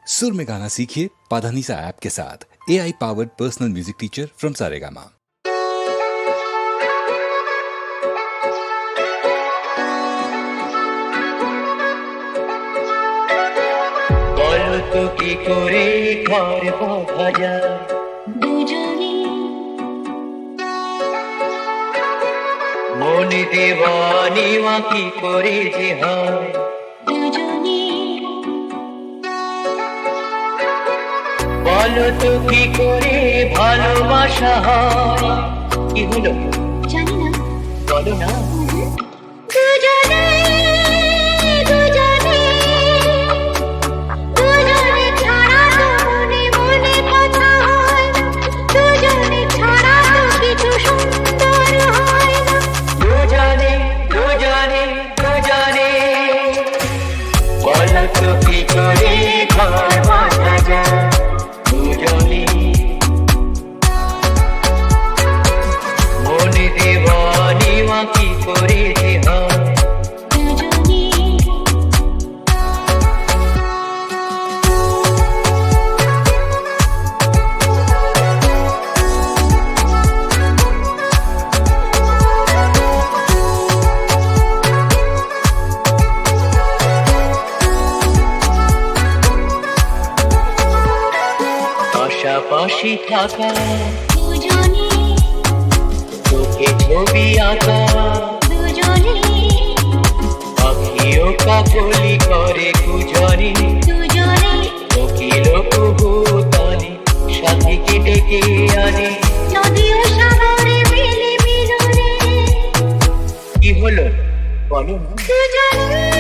सुर में गाना सीखिए पाधानीसा ऐप के साथ। AI powered personal music teacher from Saregama. বলো তো কি করে ঘর বাঁধা যায় দুজনে মনে দেওয়ানি মা কি করে যে হয় দুজনে বলো তো কি করে ভালোবাসা হয় কি হলো জানি না বলো না দুজনে দুজনে দুজনে ছাড়া তো মনে মনে কথা হয় না দুজনে ছাড়া তো কিছু সুন্দর হয় না দুজনে দুজনে দুজনে বলো তো কি করে ঘর বাঁধা যায় দুজনে মনে দেওয়ানি মা কি করে যে হয় দুজনে পাশাপাশি থাকা দুজনে চোখে ছবি আঁকা দুজনে পাখিও কাকলি করে গুজরে দুজনে কোকিল কুহুতানি সাথীকে ডেকে আনে নদী ও সাগরে মিলে মিলনে কি হলো বলো না দুজনে